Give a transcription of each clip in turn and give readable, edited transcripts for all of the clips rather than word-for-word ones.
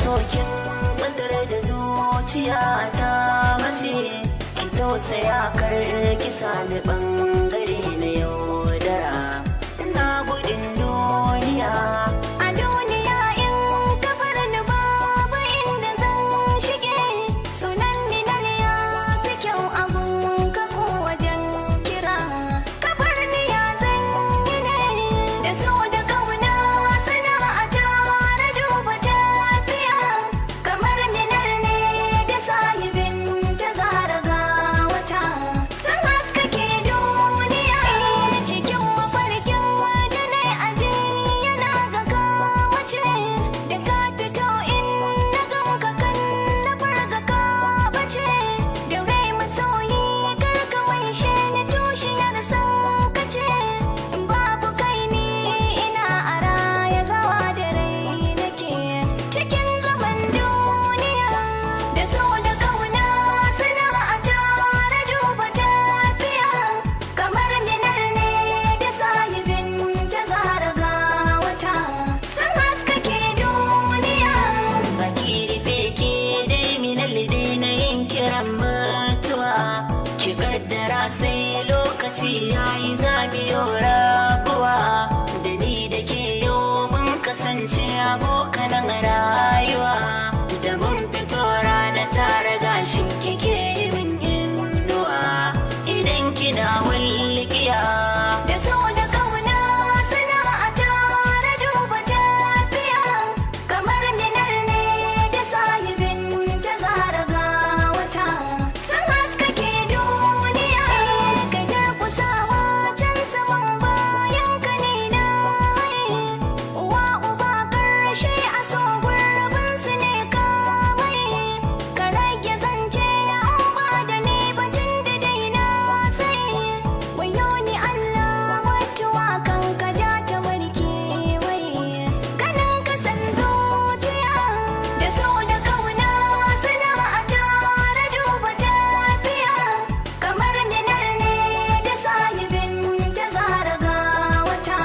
sokin ɓadar da zuciya ta mace ki tausaya kar ki sami ɓangare na yaudara na gudun duniya. A duniya in ka bar ni babu inda zan shige, sunan ni na ya fi kyau abun ka ko wajen kira. Ka bar ni ya zan yi ne da so da kauna sana'a tare duba tafiya. Kamar ni nan ne da sahibin da zara ga wata, sun haskake duniya cikin mafarkin da na aje yana ga kawace. Da ka fito in na ganka kan na farga ka bace, da rai masoyi karka maishe ni tushiyar san kace. In babu kai ni ina a raya gawa da rai nake cikin zaman duniya da so da kauna sana'a tare duba tafiya. Kamar ni nan ne da sahibin da zara ga wata, sun haskake duniya. Baki rufe ke dai minal dai na yin kiran mutuwa, ki kaddara sai lokaci yayi zabiyo rabuwa. Da ni da ke yau mun kasance abokanan rayuwa, da mun fito rana tare gashin kike yi min inuwa idan kina walƙiya. Da so da kauna sana'a tare duba tafiya. Kamar ni nan ne da sahibin da zara ga wata, sun haskake duniya. Ka durƙusawa can saman bayan ka ne na haye, uwa uba ƙarshe a so gurbin su ne kawai. Ka rage zance an ba da ni batun da dai na sai, wayo ni Allah mutuwa kan ka da ta warke wai. Ganin ka san zuciya da so da kauna sana'a tare duba tafiya. Kamar ni nan ne da sahibin da zara ga wata,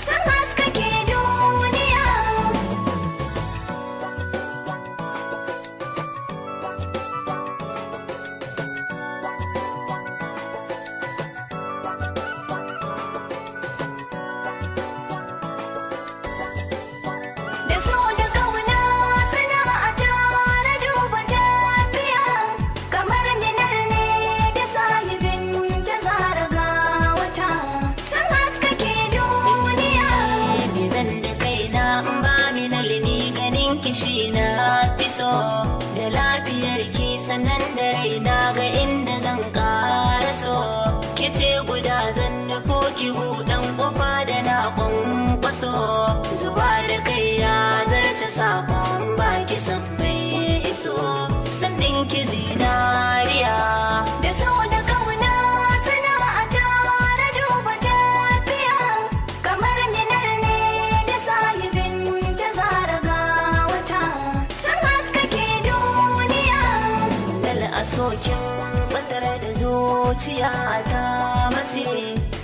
sun haskake duniya. Da so da kauna sana'a tare duba tafiya. Kamar ni nan ne da sahibin da zara ga wata, sun haskake duniya. Ni zan da kaina in ba minal ni ganin kishi na fi so, da lafiyar ki sanan da raina ga inda zan ƙara so. Ki ce guda zan nufo ki buɗan ƙofa da na ƙwanƙwaso, zuwa da kai ya zarce sakon baki san mai iso, sannin ki zinariya. Da so da kauna sana'a tare duba tafiya. Kamar ni nan ne da sahibin da zara ga wata, sun haskake duniya. Dal a sokin ɓadar da zuciya ta mace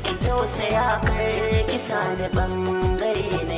ki tausaya kar ki sami ɓangare na